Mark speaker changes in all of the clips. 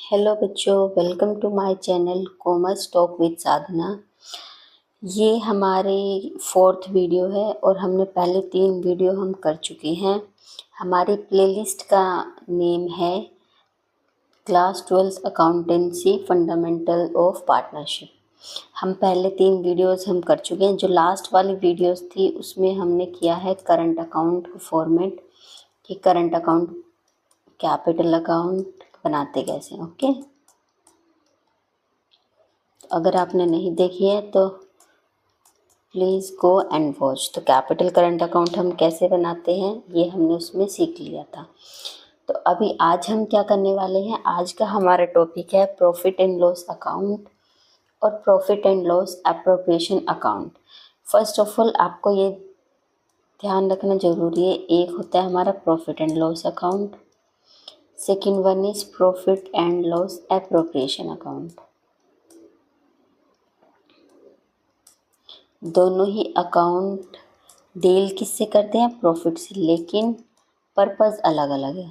Speaker 1: Hello बच्चों, welcome to my channel commerce talk with Sadhana. ये हमारी 4th वीडियो है और हमने पहले 3 वीडियो हम कर चुके हैं। हमारी प्लेलिस्ट का नेम है class 12 accountancy fundamental of partnership. हम पहले 3 वीडियोस हम कर चुके हैं। जो लास्ट वाली वीडियोस थी उसमें हमने किया है करंट अकाउंट फॉर्मेट कि करंट अकाउंट कैपिटल अकाउंट बनाते कैसे। ओके, अगर आपने नहीं देखी है तो प्लीज़ गो एंड वॉच। तो कैपिटल करंट अकाउंट हम कैसे बनाते हैं ये हमने उसमें सीख लिया था। तो अभी आज हम क्या करने वाले हैं, आज का हमारा टॉपिक है प्रॉफिट एंड लॉस अकाउंट और profit and loss appropriation account. First of all आपको ये ध्यान रखना ज़रूरी है, एक होता है हमारा profit and loss account, second one is profit and loss appropriation account. दोनों ही अकाउंट डील किससे करते हैं, प्रॉफिट से, लेकिन पर्पज़ अलग अलग है।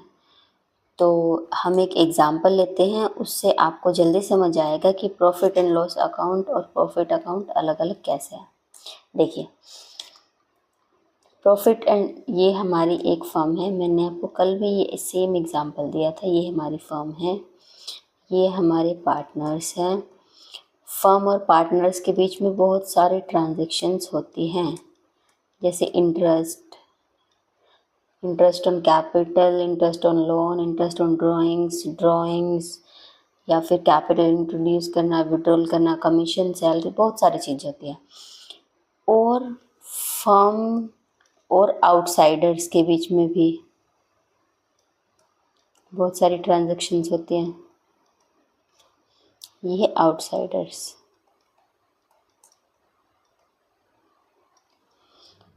Speaker 1: तो हम एक एग्जांपल लेते हैं, उससे आपको जल्दी समझ आएगा कि प्रॉफिट एंड लॉस अकाउंट और प्रॉफिट अकाउंट अलग अलग कैसे हैं। देखिए, प्रॉफिट एंड ये हमारी एक फर्म है, मैंने आपको कल भी ये सेम एग्जांपल दिया था। ये हमारी फर्म है, ये हमारे पार्टनर्स हैं। फर्म और पार्टनर्स के बीच में बहुत सारे ट्रांजैक्शंस होती हैं, जैसे interest on capital, interest on loan, interest on drawings या फिर कैपिटल इंट्रोड्यूस करना, विड्रॉल करना, कमीशन, सैलरी, बहुत सारी चीज़ें होती हैं। और फर्म और आउटसाइडर्स के बीच में भी बहुत सारी ट्रांजैक्शंस होती हैं। ये है आउटसाइडर्स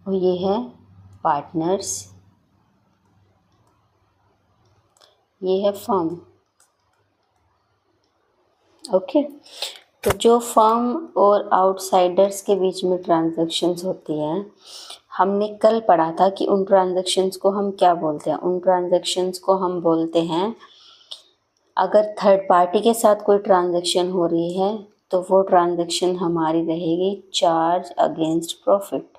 Speaker 1: और ये है पार्टनर्स, ये है फर्म। ओके, तो जो फर्म और आउटसाइडर्स के बीच में ट्रांजैक्शंस होती हैं, हमने कल पढ़ा था कि उन ट्रांजैक्शंस को हम क्या बोलते हैं। उन ट्रांजैक्शंस को हम बोलते हैं, अगर थर्ड पार्टी के साथ कोई ट्रांजैक्शन हो रही है तो वो ट्रांजैक्शन हमारी रहेगी चार्ज अगेंस्ट प्रॉफिट।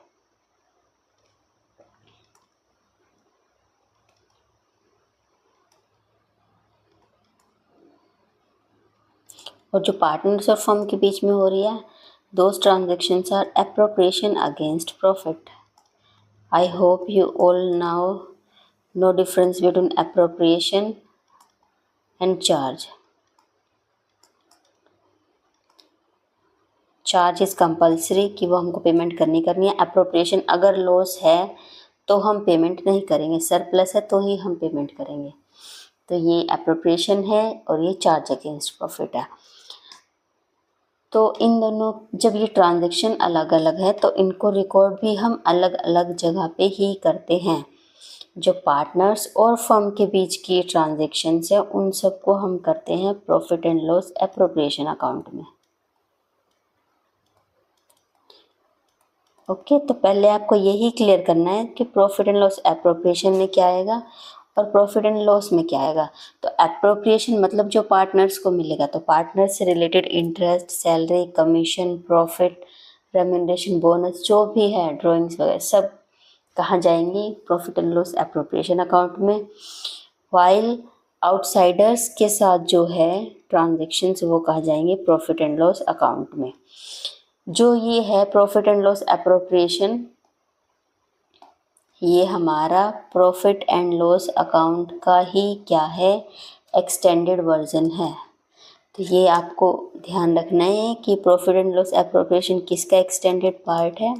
Speaker 1: और जो पार्टनर्स और फर्म के बीच में हो रही है, those transactions are appropriation against profit. I hope you all now know difference between appropriation and charge. Charge is compulsory कि वो हमको पेमेंट करनी है। एप्रोप्रिएशन अगर लॉस है तो हम पेमेंट नहीं करेंगे, सरप्लस है तो ही हम पेमेंट करेंगे। तो ये एप्रोप्रिएशन है और ये चार्ज अगेंस्ट प्रॉफिट है। तो इन दोनों, जब ये ट्रांजैक्शन अलग अलग है तो इनको रिकॉर्ड भी हम अलग अलग जगह पे ही करते हैं। जो पार्टनर्स और फर्म के बीच की ट्रांजैक्शंस है उन सबको हम करते हैं profit and loss appropriation account में। ओके, तो पहले आपको यही क्लियर करना है कि प्रॉफिट एंड लॉस एप्रोप्रिएशन में क्या आएगा और प्रॉफिट एंड लॉस में क्या आएगा। तो एप्रोप्रिएशन मतलब जो पार्टनर्स को मिलेगा, तो पार्टनर्स से related interest, salary, commission, profit, remuneration, bonus, जो भी है, ड्राइंग्स वगैरह, सब कहाँ जाएंगी, profit and loss appropriation account में। वाइल आउटसाइडर्स के साथ जो है ट्रांजेक्शन्स वो कहाँ जाएंगे, प्रॉफिट एंड लॉस अकाउंट में। जो ये है प्रॉफिट एंड लॉस एप्रोप्रिएशन, ये हमारा प्रॉफिट एंड लॉस अकाउंट का ही क्या है, एक्सटेंडेड वर्जन है। तो ये आपको ध्यान रखना है कि प्रॉफिट एंड लॉस एप्रोप्रिएशन किसका एक्सटेंडेड पार्ट है,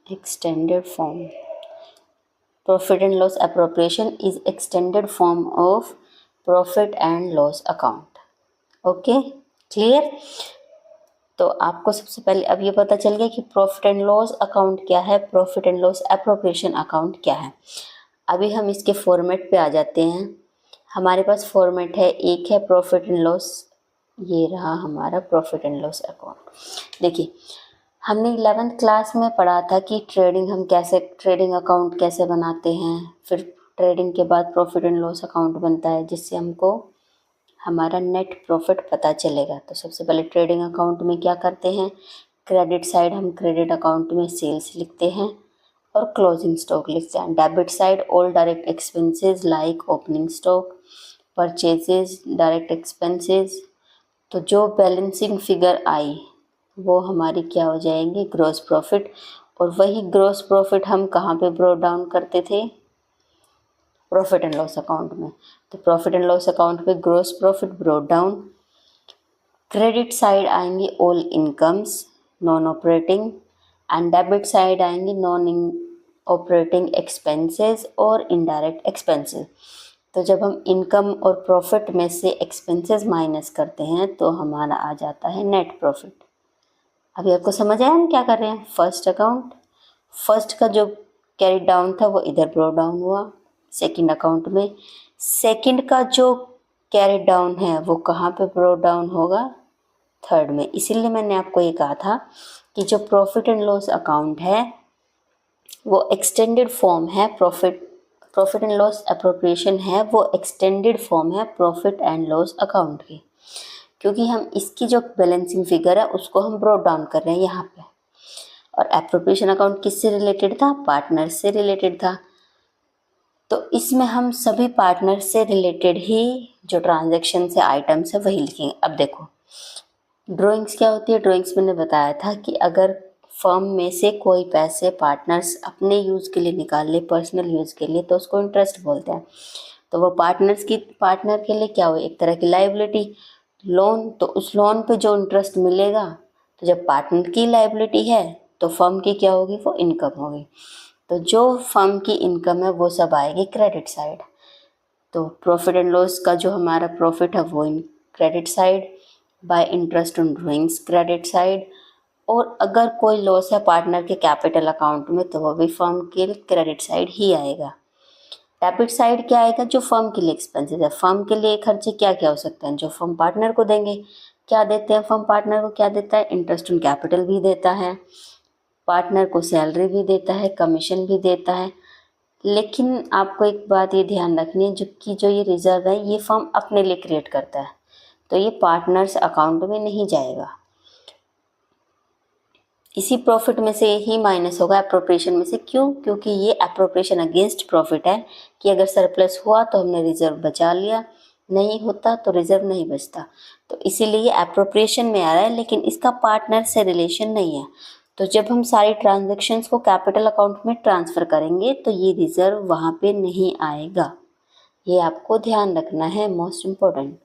Speaker 1: extended form. Profit and loss appropriation is extended form of profit and loss account. Okay, clear. तो आपको सबसे पहले अब ये पता चल गया कि प्रॉफिट एंड लॉस अकाउंट क्या है, profit and loss appropriation account क्या है। अभी हम इसके फॉर्मेट पे आ जाते हैं। हमारे पास फॉर्मेट है, एक है प्रॉफिट एंड लॉस, ये रहा हमारा प्रॉफिट एंड लॉस अकाउंट। देखिए, हमने 11th क्लास में पढ़ा था कि ट्रेडिंग अकाउंट कैसे बनाते हैं, फिर ट्रेडिंग के बाद प्रॉफिट एंड लॉस अकाउंट बनता है जिससे हमको हमारा नेट प्रॉफिट पता चलेगा। तो सबसे पहले ट्रेडिंग अकाउंट में क्या करते हैं, क्रेडिट साइड हम क्रेडिट अकाउंट में सेल्स लिखते हैं और क्लोजिंग स्टॉक लिखते हैं। Debit side all direct expenses like opening stock, purchases, direct expenses. तो जो बैलेंसिंग फिगर आई वो हमारी क्या हो जाएंगी, ग्रॉस प्रॉफिट। और वही ग्रॉस प्रॉफिट हम कहाँ पे ब्रोट डाउन करते थे, प्रॉफिट एंड लॉस अकाउंट में। तो प्रॉफिट एंड लॉस अकाउंट में gross profit brought down. Credit side आएंगी all incomes non operating and debit side आएंगी नॉन ऑपरेटिंग एक्सपेंसेस और इनडायरेक्ट एक्सपेंसेस। तो जब हम इनकम और प्रॉफिट में से एक्सपेंसेस माइनस करते हैं तो हमारा आ जाता है नेट प्रॉफिट। अभी आपको समझ आया हम क्या कर रहे हैं। फर्स्ट अकाउंट, फर्स्ट का जो कैरी डाउन था वो इधर ब्रोट डाउन हुआ सेकंड अकाउंट में। सेकंड का जो कैरी डाउन है वो कहाँ पे ब्रोट डाउन होगा, थर्ड में। इसीलिए मैंने आपको ये कहा था कि जो प्रॉफिट एंड लॉस अकाउंट है वो एक्सटेंडेड फॉर्म है, प्रॉफिट एंड लॉस एप्रोप्रिएशन है वो एक्सटेंडेड फॉर्म है प्रॉफिट एंड लॉस अकाउंट की। क्योंकि हम इसकी जो बैलेंसिंग फिगर है उसको हम ब्रोट डाउन कर रहे हैं यहाँ पे। और एप्रोप्रिएशन अकाउंट किससे रिलेटेड था, पार्टनर से रिलेटेड था। तो इसमें हम सभी पार्टनर से रिलेटेड ही जो ट्रांजैक्शन से आइटम्स है वही लिखेंगे। अब देखो ड्राइंग्स क्या होती है, ड्राइंग्स मैंने बताया था कि अगर फर्म में से कोई पैसे पार्टनर्स अपने यूज़ के लिए निकाल ले, पर्सनल यूज़ के लिए, तो उसको इंटरेस्ट बोलते हैं। तो वो पार्टनर के लिए क्या हुई, एक तरह की लायबिलिटी, लोन। तो उस लोन पे जो इंटरेस्ट मिलेगा, तो जब पार्टनर की लायबिलिटी है तो फर्म की क्या होगी, वो इनकम होगी। तो जो फर्म की इनकम है वो सब आएगी क्रेडिट साइड। तो प्रॉफिट एंड लॉस का जो हमारा प्रॉफिट है वो in credit side, bye interest on drawings credit side. और अगर कोई लॉस है पार्टनर के कैपिटल अकाउंट में तो वो भी फर्म के क्रेडिट साइड ही आएगा। डेबिट साइड क्या आएगा, जो फर्म के लिए एक्सपेंसेस है, फर्म के लिए खर्चे क्या क्या हो सकते हैं जो फर्म पार्टनर को देंगे। क्या देते हैं फर्म पार्टनर को, क्या देता है, इंटरेस्ट ऑन कैपिटल भी देता है, पार्टनर को सैलरी भी देता है, कमीशन भी देता है। लेकिन आपको एक बात ये ध्यान रखनी है, जबकि जो ये रिजर्व है ये फर्म अपने लिए क्रिएट करता है, तो ये पार्टनर्स अकाउंट में नहीं जाएगा। इसी प्रॉफिट में से ही माइनस होगा एप्रोप्रिएशन में से। क्यों, क्योंकि ये एप्रोप्रिएशन अगेंस्ट प्रॉफिट है कि अगर सरप्लस हुआ तो हमने रिजर्व बचा लिया, नहीं होता तो रिजर्व नहीं बचता। तो इसीलिए एप्रोप्रिएशन में आ रहा है, लेकिन इसका पार्टनर से रिलेशन नहीं है। तो जब हम सारी ट्रांजैक्शंस को कैपिटल अकाउंट में ट्रांसफ़र करेंगे तो ये रिजर्व वहाँ पे नहीं आएगा। ये आपको ध्यान रखना है, मोस्ट इम्पोर्टेंट।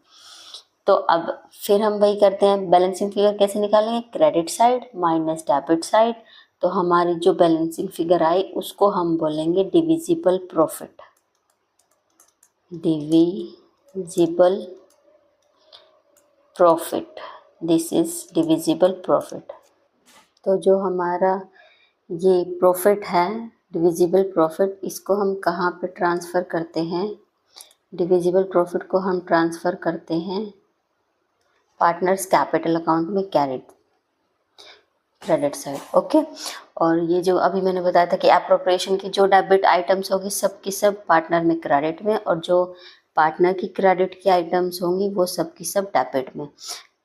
Speaker 1: तो अब फिर हम वही करते हैं, बैलेंसिंग फिगर कैसे निकालेंगे, credit side minus debit side. तो हमारी जो बैलेंसिंग फिगर आई उसको हम बोलेंगे divisible profit, divisible profit, this is divisible profit. तो जो हमारा ये प्रॉफिट है डिविजिबल प्रॉफिट, इसको हम कहाँ पे ट्रांसफ़र करते हैं, डिविजिबल प्रॉफिट को हम ट्रांसफ़र करते हैं पार्टनर्स कैपिटल अकाउंट में क्रेडिट साइड। ओके। और ये जो अभी मैंने बताया था कि एप्रोप्रिएशन की जो डेबिट आइटम्स होगी सब की सब पार्टनर में क्रेडिट में, और जो पार्टनर की क्रेडिट की आइटम्स होंगी वो सब की सब डेबिट में।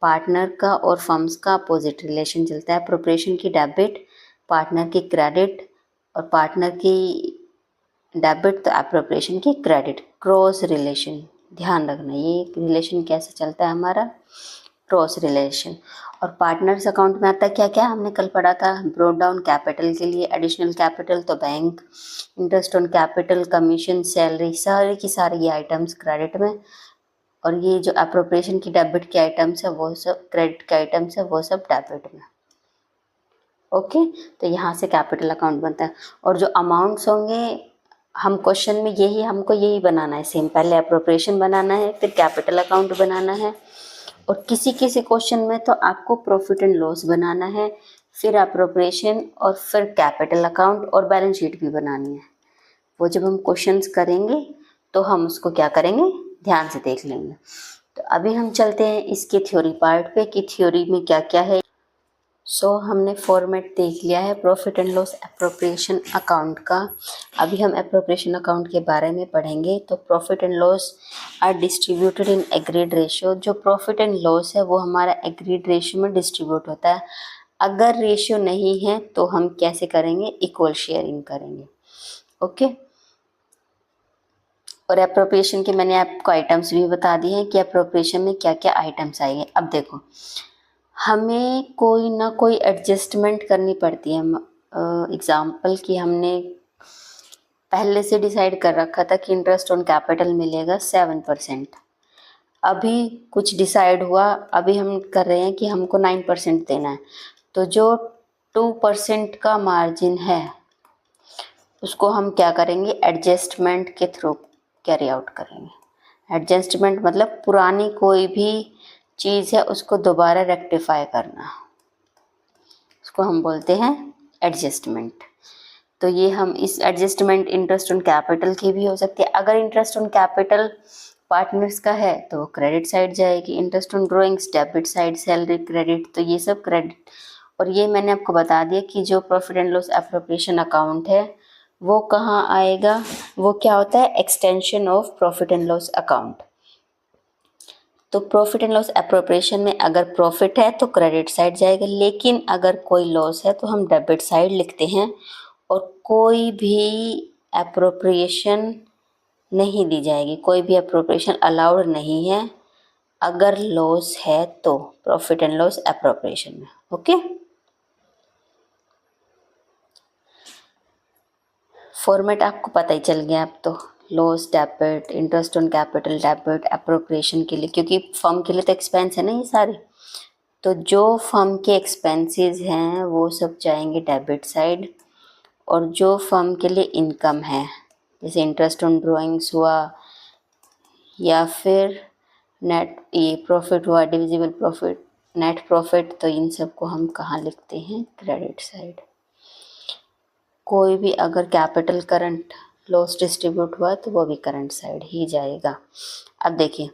Speaker 1: पार्टनर का और फर्म्स का अपोजिट रिलेशन चलता है, एप्रोप्रिएशन की डेबिट, पार्टनर की क्रेडिट, और पार्टनर की डेबिट तो एप्रोप्रिएशन की क्रेडिट, क्रॉस रिलेशन। ध्यान रखना ये रिलेशन कैसे चलता है हमारा, क्रॉस रिलेशन। और पार्टनर्स अकाउंट में आता है क्या क्या, हमने कल पढ़ा था, ब्रोट डाउन कैपिटल के लिए एडिशनल कैपिटल तो bank, interest on capital, commission, salary, सारी की सारी ये आइटम्स क्रेडिट में। और ये जो अप्रोप्रिएशन की डेबिट के आइटम्स है वो सब, क्रेडिट के आइटम्स है वो सब डेबिट में। ओके। तो यहाँ से कैपिटल अकाउंट बनता है। और जो अमाउंट्स होंगे हम क्वेश्चन में हमको यही बनाना है सेम, पहले अप्रोप्रिएशन बनाना है फिर कैपिटल अकाउंट बनाना है। और किसी किसी क्वेश्चन में तो आपको प्रॉफिट एंड लॉस बनाना है, फिर अप्रोप्रिएशन और फिर कैपिटल अकाउंट और बैलेंस शीट भी बनानी है। वो जब हम क्वेश्चंस करेंगे तो हम उसको क्या करेंगे, ध्यान से देख लेंगे। तो अभी हम चलते हैं इसके थ्योरी पार्ट पे कि थ्योरी में क्या क्या है। सो हमने फॉर्मेट देख लिया है profit and loss appropriation account का। अभी हम एप्रोप्रिएशन अकाउंट के बारे में पढ़ेंगे। तो profit and loss are distributed in agreed ratio. जो प्रॉफिट एंड लॉस है वो हमारा एग्रीड रेशियो में डिस्ट्रीब्यूट होता है। अगर रेशियो नहीं है तो हम कैसे करेंगे, इक्वल शेयरिंग करेंगे। ओके। और एप्रोप्रिएशन के मैंने आपको आइटम्स भी बता दिए हैं कि एप्रोप्रिएशन में क्या क्या आइटम्स आएंगे। अब देखो, हमें कोई ना कोई एडजस्टमेंट करनी पड़ती है। एग्जाम्पल कि हमने पहले से डिसाइड कर रखा था कि इंटरेस्ट ऑन कैपिटल मिलेगा 7%। अभी कुछ डिसाइड हुआ, अभी हम कर रहे हैं कि हमको 9% देना है। तो जो 2% का मार्जिन है उसको हम क्या करेंगे, एडजस्टमेंट के थ्रू कैरी आउट करेंगे। एडजस्टमेंट मतलब पुरानी कोई भी चीज़ है उसको दोबारा रेक्टिफाई करना, उसको हम बोलते हैं एडजस्टमेंट। तो ये हम इस एडजस्टमेंट इंटरेस्ट ऑन कैपिटल की भी हो सकती है। अगर इंटरेस्ट ऑन कैपिटल पार्टनर्स का है तो वो क्रेडिट साइड जाएगी। Interest on drawings debit side, salary credit, तो ये सब क्रेडिट। और ये मैंने आपको बता दिया कि जो profit and loss appropriation account है वो कहाँ आएगा, वो क्या होता है, extension of profit and loss account. तो प्रॉफिट एंड लॉस एप्रोप्रिएशन में अगर प्रॉफिट है तो क्रेडिट साइड जाएगा, लेकिन अगर कोई लॉस है तो हम डेबिट साइड लिखते हैं। और कोई भी एप्रोप्रिएशन नहीं दी जाएगी, कोई भी एप्रोप्रिएशन अलाउड नहीं है अगर लॉस है तो प्रॉफिट एंड लॉस एप्रोप्रिएशन में। ओके। फॉर्मेट आपको पता ही चल गया अब तो। Loss debit, interest on capital debit, appropriation के लिए, क्योंकि फर्म के लिए तो एक्सपेंस है ना ये सारे। तो जो फर्म के एक्सपेंसेस हैं वो सब जाएंगे डेबिट साइड। और जो फर्म के लिए इनकम है, जैसे इंटरेस्ट ऑन ड्रॉइंग्स हुआ या फिर नेट ये प्रॉफिट हुआ, डिविजिबल प्रॉफिट, नेट प्रॉफिट, तो इन सब को हम कहाँ लिखते हैं, क्रेडिट साइड। कोई भी अगर कैपिटल करंट लॉस डिस्ट्रीब्यूट हुआ तो वो भी करंट साइड ही जाएगा। अब देखिए,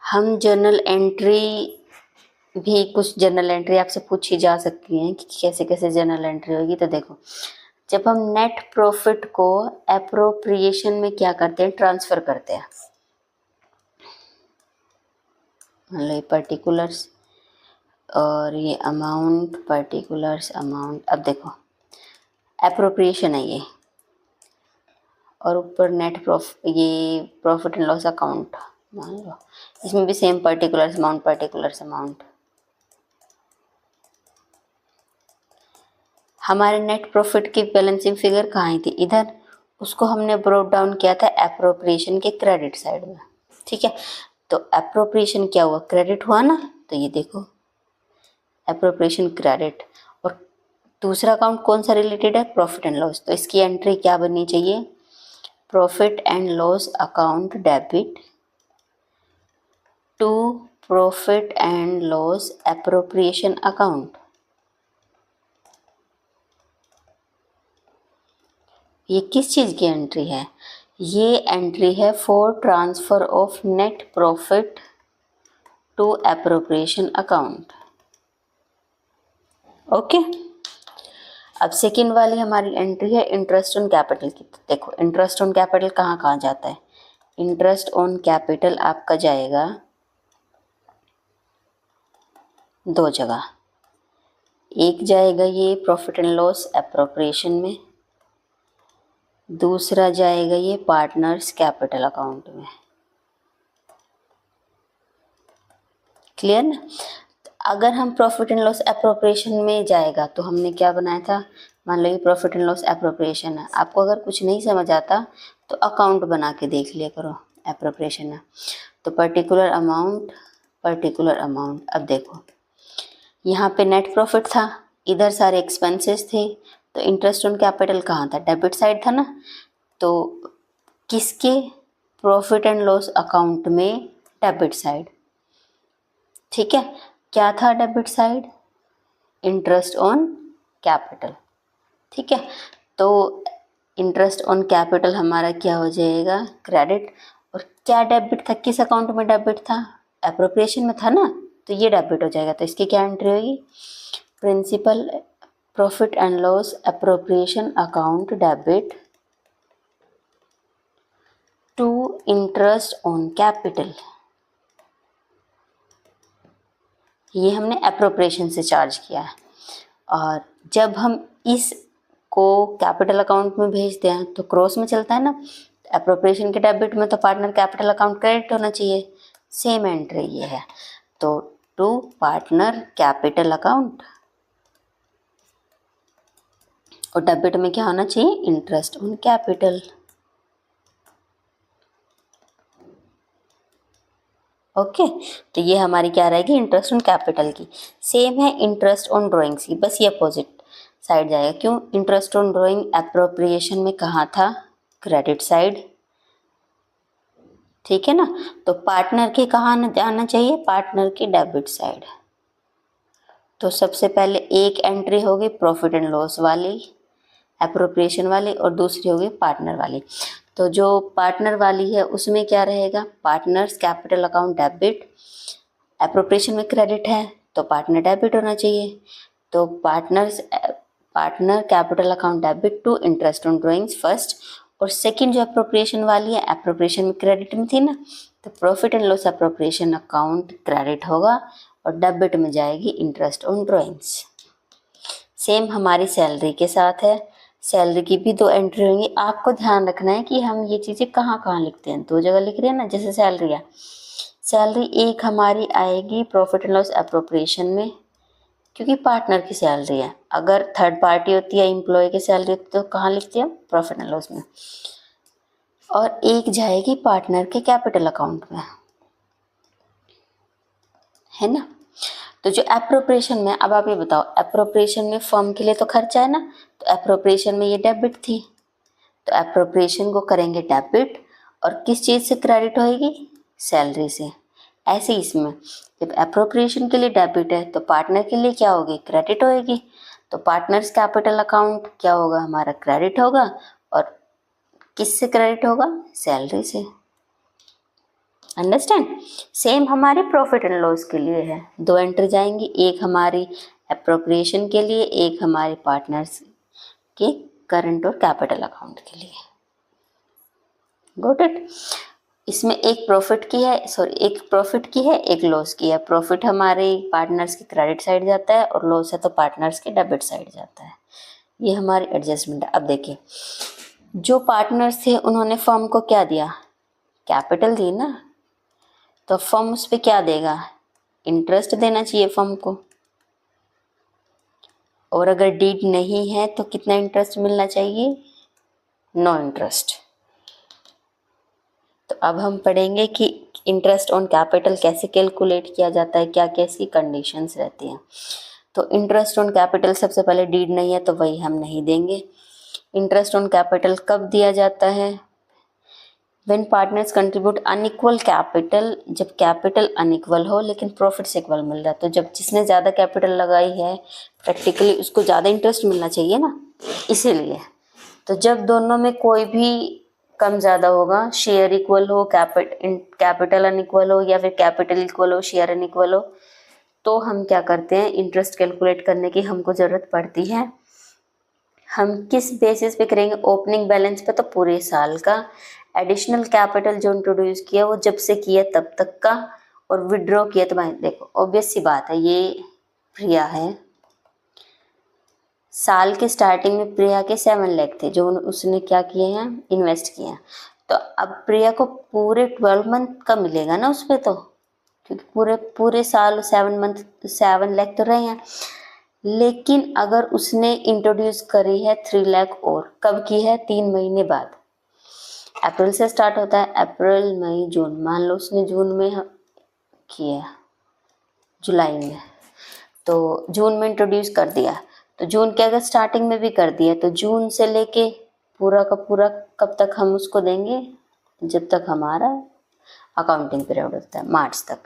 Speaker 1: हम जर्नल एंट्री भी, कुछ जर्नल एंट्री आपसे पूछी जा सकती हैं कि कैसे कैसे जर्नल एंट्री होगी। तो देखो, जब हम नेट प्रॉफिट को एप्रोप्रिएशन में क्या करते हैं, ट्रांसफ़र करते हैं। मान लो ये पर्टिकुलर्स और ये अमाउंट, पर्टिकुलर्स अमाउंट। अब देखो एप्रोप्रिएशन है ये, और ऊपर नेट ये प्रॉफिट एंड लॉस अकाउंट मान लो, इसमें भी same particulars amount, particulars amount. हमारे नेट प्रॉफिट की बैलेंसिंग फिगर कहाँ आई थी, इधर। उसको हमने ब्रोक डाउन किया था एप्रोप्रिएशन के क्रेडिट साइड में। ठीक है, तो एप्रोप्रिएशन क्या हुआ, क्रेडिट हुआ ना। तो ये देखो एप्रोप्रिएशन क्रेडिट। और दूसरा अकाउंट कौन सा रिलेटेड है, प्रॉफिट एंड लॉस। तो इसकी एंट्री क्या बननी चाहिए, profit and loss account debit to profit and loss appropriation account. ये किस चीज़ की एंट्री है, ये एंट्री है for transfer of net profit to appropriation account. Okay. अब सेकेंड वाली हमारी एंट्री है इंटरेस्ट ऑन कैपिटल की। तो देखो इंटरेस्ट ऑन कैपिटल कहाँ कहाँ जाता है, इंटरेस्ट ऑन कैपिटल आपका जाएगा दो जगह। एक जाएगा ये प्रॉफिट एंड लॉस एप्रोप्रिएशन में, दूसरा जाएगा ये पार्टनर्स कैपिटल अकाउंट में। क्लियर ना। अगर हम प्रॉफिट एंड लॉस एप्रोप्रिएशन में जाएगा तो हमने क्या बनाया था, मान लो ये प्रॉफिट एंड लॉस एप्रोप्रिएशन है। आपको अगर कुछ नहीं समझ आता तो अकाउंट बना के देख लिया करो, एप्रोप्रिएशन है तो पर्टिकुलर अमाउंट, पर्टिकुलर अमाउंट। अब देखो यहाँ पे नेट प्रॉफिट था, इधर सारे एक्सपेंसेस थे, तो इंटरेस्ट ऑन कैपिटल कहाँ था, डेबिट साइड था ना। तो किसके, प्रॉफिट एंड लॉस अकाउंट में डेबिट साइड। ठीक है, क्या था debit side, interest on capital. ठीक है, तो इंटरेस्ट ऑन कैपिटल हमारा क्या हो जाएगा, क्रेडिट। और क्या डेबिट था, किस अकाउंट में डेबिट था, एप्रोप्रिएशन में था ना, तो ये डेबिट हो जाएगा। तो इसकी क्या एंट्री होगी, principal profit and loss appropriation account debit to interest on capital. ये हमने अप्रोप्रिएशन से चार्ज किया है, और जब हम इस को कैपिटल अकाउंट में भेजते हैं तो क्रॉस में चलता है ना, अप्रोप्रिएशन के डेबिट में तो पार्टनर कैपिटल अकाउंट क्रेडिट होना चाहिए, सेम एंट्री ये है। तो टू पार्टनर कैपिटल अकाउंट, और डेबिट में क्या होना चाहिए, इंटरेस्ट ऑन कैपिटल। ओके, तो ये हमारी क्या रहेगी, इंटरेस्ट ऑन कैपिटल की। सेम है इंटरेस्ट ऑन ड्राइंग्स की, बस ये अपोजिट साइड जाएगा। क्यों, इंटरेस्ट ऑन ड्राइंग एप्रोप्रिएशन में कहाँ था, क्रेडिट साइड, ठीक है ना। तो पार्टनर के कहाँ जाना चाहिए, पार्टनर की डेबिट साइड। तो सबसे पहले एक एंट्री होगी प्रॉफिट एंड लॉस वाली, एप्रोप्रिएशन वाली, और दूसरी होगी पार्टनर वाली। तो जो पार्टनर वाली है उसमें क्या रहेगा, partners capital account debit, appropriation में क्रेडिट है तो पार्टनर डेबिट होना चाहिए। तो partner capital account debit to interest on drawings first, और सेकंड जो अप्रोप्रिएशन वाली है, एप्रोप्रिएशन में क्रेडिट में थी ना, तो profit and loss appropriation account credit होगा और डेबिट में जाएगी इंटरेस्ट ऑन ड्राइंग्स। सेम हमारी सैलरी के साथ है, सैलरी की भी दो एंट्री होंगी। आपको ध्यान रखना है कि हम ये चीज़ें कहाँ कहाँ लिखते हैं, दो जगह लिख रहे हैं ना। जैसे सैलरी है, सैलरी एक हमारी आएगी प्रॉफिट एंड लॉस एप्रोप्रिएशन में, क्योंकि पार्टनर की सैलरी है। अगर थर्ड पार्टी होती है, एम्प्लॉय की सैलरी होती है, तो कहाँ लिखते हैं, प्रॉफिट एंड लॉस में। और एक जाएगी पार्टनर के कैपिटल अकाउंट में, है ना। तो जो एप्रोप्रिएशन में, अब आप ये बताओ, एप्रोप्रिएशन में फर्म के लिए तो खर्चा है ना, तो एप्रोप्रिएशन में ये डेबिट थी, तो एप्रोप्रिएशन को करेंगे डेबिट, और किस चीज़ से क्रेडिट होएगी, सैलरी से। ऐसे ही इसमें जब एप्रोप्रिएशन के लिए डेबिट है तो पार्टनर के लिए क्या होगी, क्रेडिट होएगी। तो पार्टनर्स कैपिटल अकाउंट क्या होगा, हमारा क्रेडिट होगा, और किससे क्रेडिट होगा, सैलरी से। अंडरस्टैंड। सेम हमारे प्रॉफिट एंड लॉस के लिए है, दो एंट्री जाएंगी, एक हमारी एप्रोप्रिएशन के लिए, एक हमारे पार्टनर्स के करंट और कैपिटल अकाउंट के लिए। Got it. इसमें एक प्रॉफिट की है, एक प्रॉफिट की है, एक लॉस की है। प्रॉफिट हमारे पार्टनर्स के क्रेडिट साइड जाता है, और लॉस है तो पार्टनर्स के डेबिट साइड जाता है। ये हमारी एडजस्टमेंट है। अब देखिए, जो पार्टनर्स थे उन्होंने फर्म को क्या दिया, कैपिटल दी ना, तो फर्म उस पर क्या देगा, इंटरेस्ट देना चाहिए फर्म को। और अगर डीड नहीं है तो कितना इंटरेस्ट मिलना चाहिए, नो इंटरेस्ट। तो अब हम पढ़ेंगे कि इंटरेस्ट ऑन कैपिटल कैसे कैलकुलेट किया जाता है, क्या कैसी कंडीशंस रहती हैं। तो इंटरेस्ट ऑन कैपिटल, सबसे पहले डीड नहीं है तो वही हम नहीं देंगे। इंटरेस्ट ऑन कैपिटल कब दिया जाता है, when partners contribute unequal capital, जब कैपिटल अनइक्वल हो लेकिन प्रॉफिट से इक्वल मिल रहा है। तो जब जिसने ज़्यादा कैपिटल लगाई है प्रैक्टिकली उसको ज़्यादा इंटरेस्ट मिलना चाहिए ना, इसीलिए। तो जब दोनों में कोई भी कम ज़्यादा होगा, शेयर इक्वल हो, कैपिटल अनइक्वल हो, या फिर कैपिटल इक्वल हो, शेयर अनइक्वल हो, तो हम क्या करते हैं, इंटरेस्ट कैलकुलेट करने की हमको ज़रूरत पड़ती है। हम किस बेसिस पे करेंगे, ओपनिंग बैलेंस पे, तो पूरे साल का। एडिशनल कैपिटल जो इंट्रोड्यूस किया वो जब से किया तब तक का, और विड्रॉ किया तो देखो ऑब्वियस सी बात है, ये प्रिया है, साल के स्टार्टिंग में प्रिया के 7 लाख थे जो उसने क्या किए हैं, इन्वेस्ट किए हैं। तो अब प्रिया को पूरे 12 मंथ का मिलेगा ना उस पर, तो क्योंकि पूरे साल 7 लाख तो रहे हैं। लेकिन अगर उसने इंट्रोड्यूस करी है 3 लाख, और कब की है, 3 महीने बाद। अप्रैल से स्टार्ट होता है, अप्रैल मई जून, मान लो उसने जून में किया, जुलाई में, तो जून में इंट्रोड्यूस कर दिया, तो जून के अगर स्टार्टिंग में भी कर दिया तो जून से लेके पूरा का पूरा कब तक हम उसको देंगे, जब तक हमारा अकाउंटिंग पीरियड होता है, मार्च तक।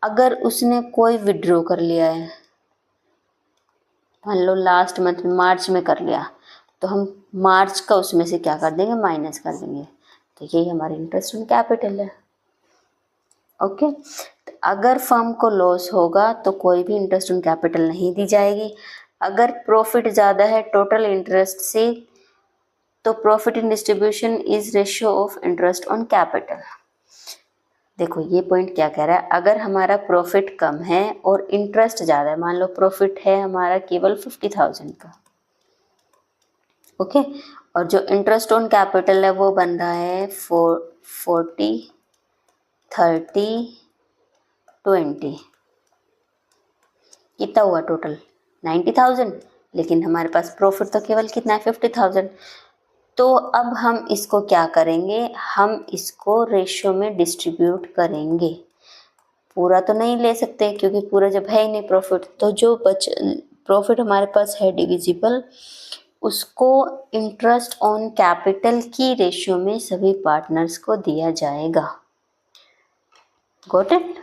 Speaker 1: अगर उसने कोई विड्रॉ कर लिया है, मान लो लास्ट मंथ में मार्च में कर लिया, तो हम मार्च का उसमें से क्या कर देंगे, माइनस कर देंगे। तो यही हमारी इंटरेस्ट ऑन कैपिटल है। ओके, तो अगर फर्म को लॉस होगा तो कोई भी इंटरेस्ट ऑन कैपिटल नहीं दी जाएगी। अगर प्रॉफिट ज़्यादा है टोटल इंटरेस्ट से तो profit in distribution is ratio of interest on capital. देखो ये पॉइंट क्या कह रहा है, अगर हमारा प्रॉफिट कम है और इंटरेस्ट ज़्यादा है, मान लो प्रॉफिट है हमारा केवल 50,000 का, ओके, और जो इंटरेस्ट ऑन कैपिटल है वो बन रहा है 40, 30, 20, कितना हुआ टोटल 90,000, लेकिन हमारे पास प्रॉफिट तो केवल कितना है 50,000। तो अब हम इसको क्या करेंगे, हम इसको रेशियो में डिस्ट्रीब्यूट करेंगे। पूरा तो नहीं ले सकते क्योंकि पूरा जब है ही नहीं प्रॉफिट, तो जो प्रॉफिट हमारे पास है डिविजिबल, उसको इंटरेस्ट ऑन कैपिटल की रेशियो में सभी पार्टनर्स को दिया जाएगा। Got it?